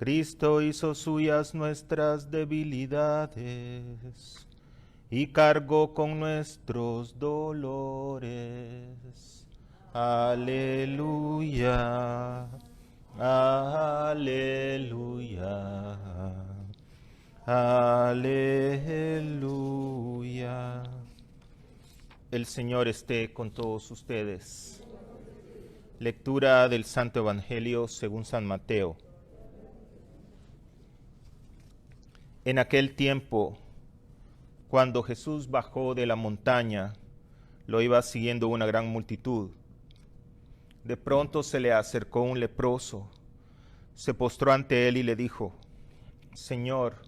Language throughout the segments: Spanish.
Cristo hizo suyas nuestras debilidades y cargó con nuestros dolores. Aleluya, aleluya, aleluya. El Señor esté con todos ustedes. Lectura del Santo Evangelio según San Mateo. En aquel tiempo, cuando Jesús bajó de la montaña, lo iba siguiendo una gran multitud. De pronto se le acercó un leproso, se postró ante él y le dijo: Señor,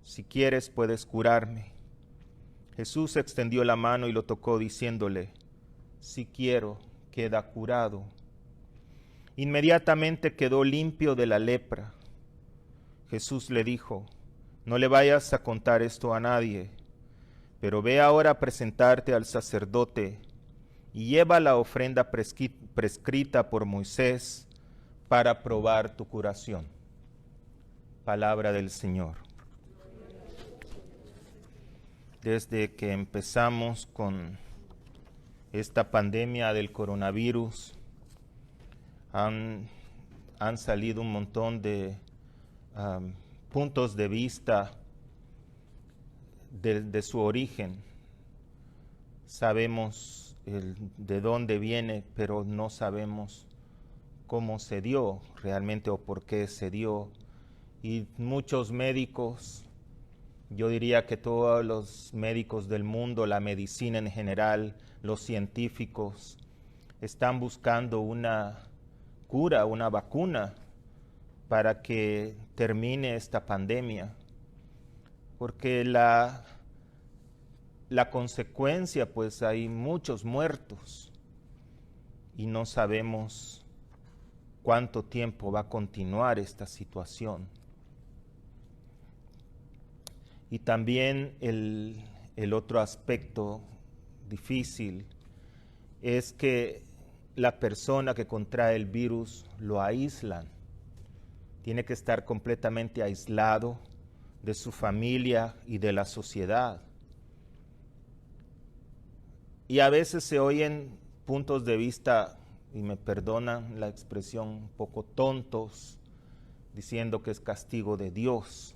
si quieres puedes curarme. Jesús extendió la mano y lo tocó diciéndole: Si quiero, queda curado. Inmediatamente quedó limpio de la lepra. Jesús le dijo: No le vayas a contar esto a nadie, pero ve ahora a presentarte al sacerdote y lleva la ofrenda prescrita por Moisés para probar tu curación. Palabra del Señor. Desde que empezamos con esta pandemia del coronavirus, han salido un montón de puntos de vista de su origen. Sabemos de dónde viene, pero no sabemos cómo se dio realmente o por qué se dio. Y muchos médicos, yo diría que todos los médicos del mundo, la medicina en general, los científicos, están buscando una cura, una vacuna para que termine esta pandemia, porque la consecuencia, pues hay muchos muertos y no sabemos cuánto tiempo va a continuar esta situación. Y también el otro aspecto difícil es que la persona que contrae el virus lo aíslan. Tiene que estar completamente aislado de su familia y de la sociedad. Y a veces se oyen puntos de vista, y me perdonan la expresión, un poco tontos, diciendo que es castigo de Dios.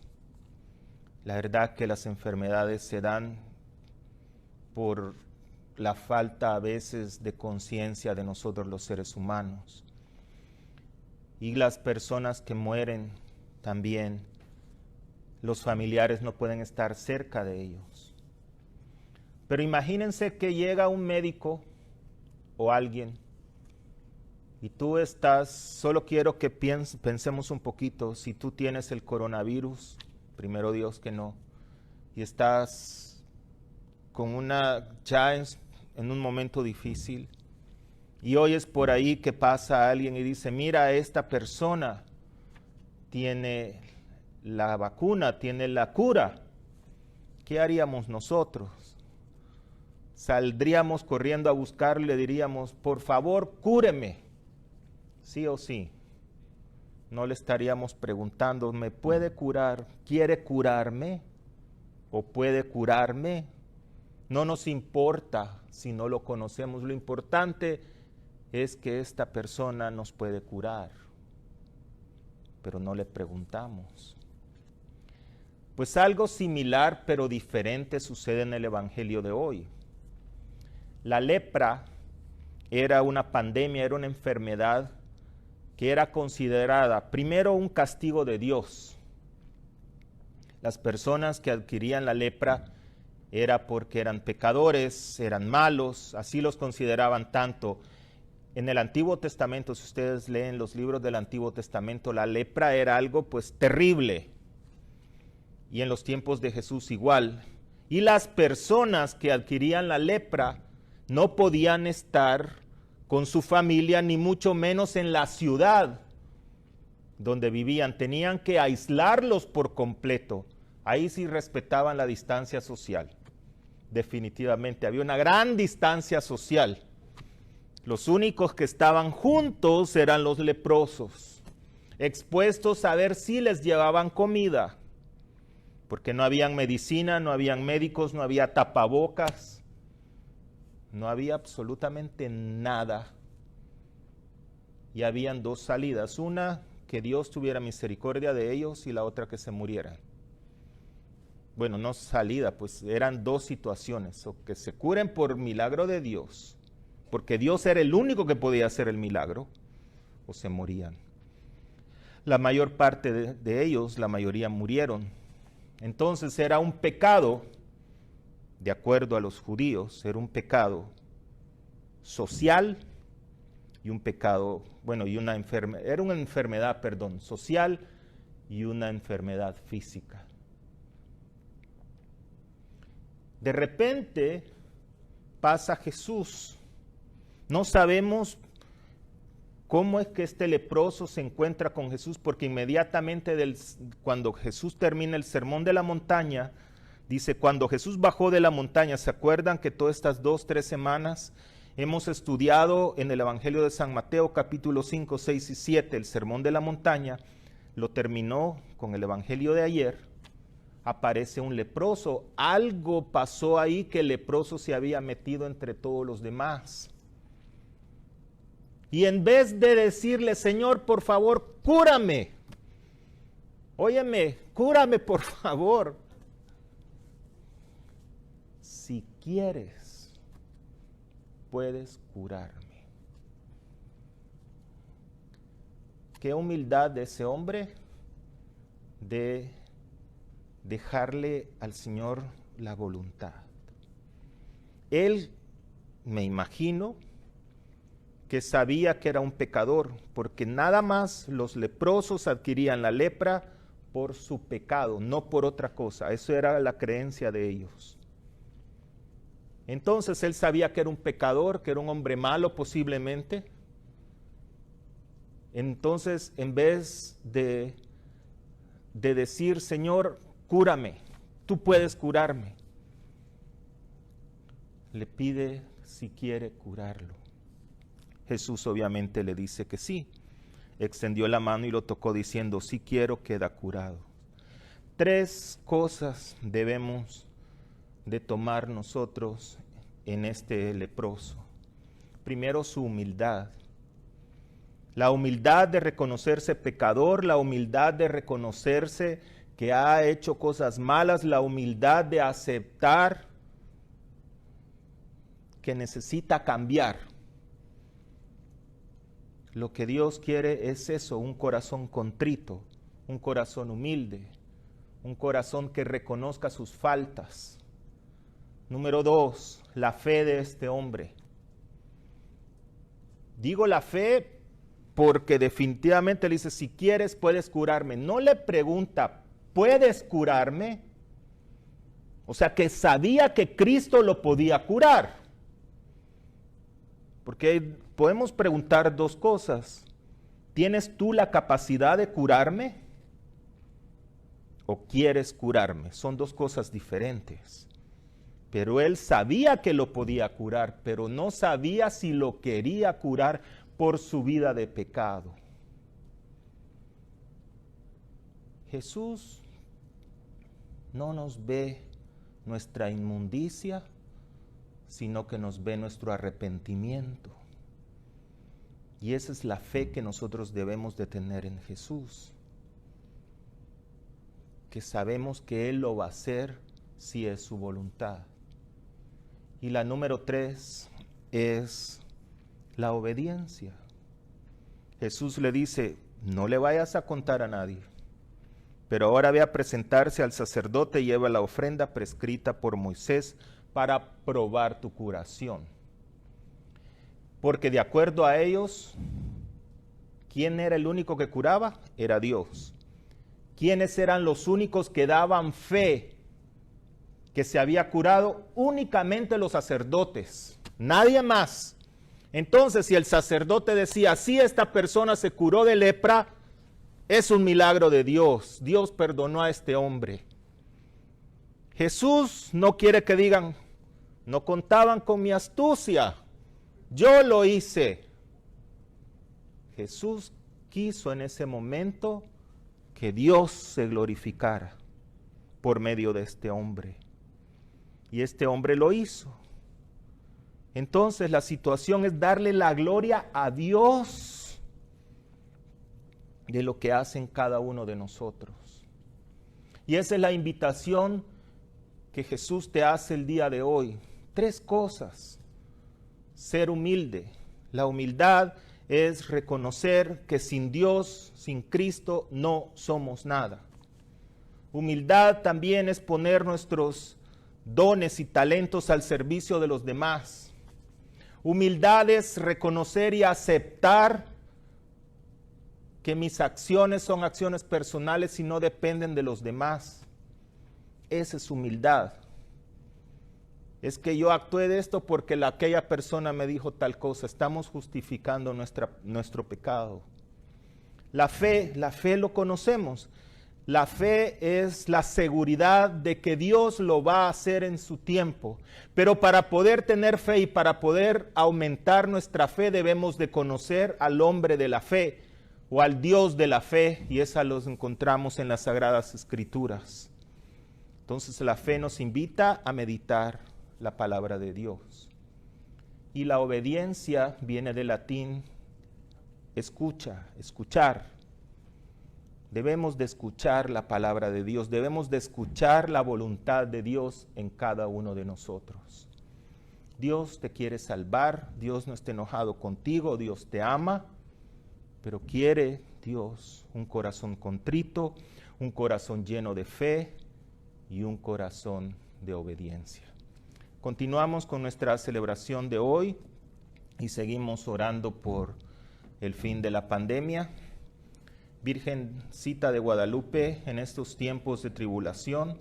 La verdad que las enfermedades se dan por la falta a veces de conciencia de nosotros los seres humanos. Y las personas que mueren también, los familiares no pueden estar cerca de ellos. Pero imagínense que llega un médico o alguien y tú estás, solo quiero que pensemos un poquito, si tú tienes el coronavirus, primero Dios que no, y estás con ya en un momento difícil, y oyes por ahí que pasa alguien y dice: mira, esta persona tiene la vacuna, tiene la cura. ¿Qué haríamos nosotros? Saldríamos corriendo a buscarle, le diríamos: por favor, cúreme. Sí o sí. No le estaríamos preguntando: ¿me puede curar? ¿Quiere curarme? ¿O puede curarme? No nos importa si no lo conocemos. Lo importante es que esta persona nos puede curar. Pero no le preguntamos. Pues algo similar pero diferente sucede en el Evangelio de hoy. La lepra era una pandemia, era una enfermedad que era considerada primero un castigo de Dios. Las personas que adquirían la lepra era porque eran pecadores, eran malos, así los consideraban tanto. En el Antiguo Testamento, si ustedes leen los libros del Antiguo Testamento, la lepra era algo pues terrible. Y en los tiempos de Jesús igual. Y las personas que adquirían la lepra no podían estar con su familia, ni mucho menos en la ciudad donde vivían. Tenían que aislarlos por completo. Ahí sí respetaban la distancia social. Definitivamente, había una gran distancia social. Los únicos que estaban juntos eran los leprosos. expuestos a ver si les llevaban comida, porque no habían medicina, no habían médicos, no había tapabocas, no había absolutamente nada. Y habían dos salidas, una que Dios tuviera misericordia de ellos y la otra que se murieran. Bueno, no salida, pues eran dos situaciones, o que se curen por milagro de Dios, porque Dios era el único que podía hacer el milagro, o se morían. La mayor parte de ellos, la mayoría murieron. Entonces era un pecado, de acuerdo a los judíos, era un pecado social y un pecado, bueno, y una enfermedad, era una enfermedad, perdón, social y una enfermedad física. De repente pasa Jesús. No sabemos cómo es que este leproso se encuentra con Jesús, porque inmediatamente cuando Jesús termina el sermón de la montaña, dice, cuando Jesús bajó de la montaña, ¿se acuerdan que todas estas 2-3 semanas hemos estudiado en el Evangelio de San Mateo, capítulo 5, 6 y 7, el sermón de la montaña? Lo terminó con el Evangelio de ayer. Aparece un leproso. Algo pasó ahí que el leproso se había metido entre todos los demás. Y en vez de decirle, Señor, por favor, cúrame. Óyeme, cúrame, por favor. Si quieres, puedes curarme. Qué humildad de ese hombre de dejarle al Señor la voluntad. Él, me imagino, que sabía que era un pecador, porque nada más los leprosos adquirían la lepra por su pecado, no por otra cosa. Eso era la creencia de ellos. Entonces él sabía que era un pecador, que era un hombre malo posiblemente. Entonces, en vez de decir, Señor, cúrame, tú puedes curarme, le pide si quiere curarlo. Jesús obviamente le dice que sí. Extendió la mano y lo tocó diciendo, sí quiero, queda curado. 3 cosas debemos de tomar nosotros en este leproso. Primero, su humildad. La humildad de reconocerse pecador, la humildad de reconocerse que ha hecho cosas malas, la humildad de aceptar que necesita cambiar. Lo que Dios quiere es eso, un corazón contrito, un corazón humilde, un corazón que reconozca sus faltas. Número 2, la fe de este hombre. Digo la fe porque definitivamente le dice, si quieres puedes curarme. No le pregunta, ¿puedes curarme? O sea que sabía que Cristo lo podía curar. Porque podemos preguntar 2 cosas. ¿Tienes tú la capacidad de curarme? ¿O quieres curarme? Son 2 cosas diferentes. Pero él sabía que lo podía curar, pero no sabía si lo quería curar por su vida de pecado. Jesús no nos ve nuestra inmundicia, sino que nos ve nuestro arrepentimiento. Y esa es la fe que nosotros debemos de tener en Jesús. Que sabemos que Él lo va a hacer si es su voluntad. Y la número 3 es la obediencia. Jesús le dice, no le vayas a contar a nadie, pero ahora ve a presentarse al sacerdote y lleva la ofrenda prescrita por Moisés para probar tu curación. Porque de acuerdo a ellos, ¿quién era el único que curaba? Era Dios. ¿Quiénes eran los únicos que daban fe que se había curado? Únicamente los sacerdotes, nadie más. Entonces, si el sacerdote decía, sí, esta persona se curó de lepra, es un milagro de Dios. Dios perdonó a este hombre. Jesús no quiere que digan, no contaban con mi astucia, yo lo hice. Jesús quiso en ese momento que Dios se glorificara por medio de este hombre. Y este hombre lo hizo. Entonces la situación es darle la gloria a Dios de lo que hacen cada uno de nosotros. Y esa es la invitación que Jesús te hace el día de hoy. 3 cosas. Ser humilde. La humildad es reconocer que sin Dios, sin Cristo, no somos nada. Humildad también es poner nuestros dones y talentos al servicio de los demás. Humildad es reconocer y aceptar que mis acciones son acciones personales y no dependen de los demás. Esa es humildad. Es que yo actué de esto porque aquella persona me dijo tal cosa. Estamos justificando nuestro pecado. La fe lo conocemos. La fe es la seguridad de que Dios lo va a hacer en su tiempo. Pero para poder tener fe y para poder aumentar nuestra fe debemos de conocer al hombre de la fe o al Dios de la fe, y esa los encontramos en las Sagradas Escrituras. Entonces la fe nos invita a meditar la palabra de Dios. Y la obediencia viene del latín escuchar. Debemos de escuchar la palabra de Dios, debemos de escuchar la voluntad de Dios en cada uno de nosotros. Dios te quiere salvar, Dios no está enojado contigo, Dios te ama, pero quiere Dios un corazón contrito, un corazón lleno de fe y un corazón de obediencia. Continuamos con nuestra celebración de hoy y seguimos orando por el fin de la pandemia. Virgencita de Guadalupe, en estos tiempos de tribulación,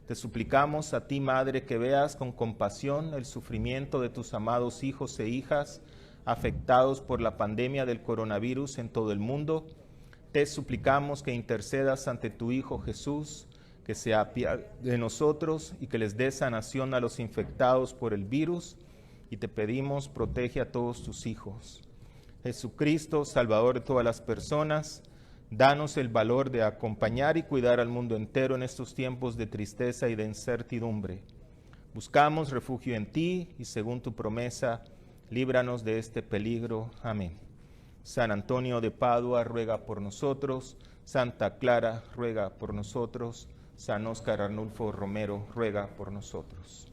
te suplicamos a ti, Madre, que veas con compasión el sufrimiento de tus amados hijos e hijas afectados por la pandemia del coronavirus en todo el mundo. Te suplicamos que intercedas ante tu Hijo Jesús, que se apiade de nosotros y que les dé sanación a los infectados por el virus, y te pedimos, protege a todos tus hijos. Jesucristo, Salvador de todas las personas, danos el valor de acompañar y cuidar al mundo entero en estos tiempos de tristeza y de incertidumbre. Buscamos refugio en ti y según tu promesa, líbranos de este peligro. Amén. San Antonio de Padua, ruega por nosotros. Santa Clara, ruega por nosotros. San Óscar Arnulfo Romero, ruega por nosotros.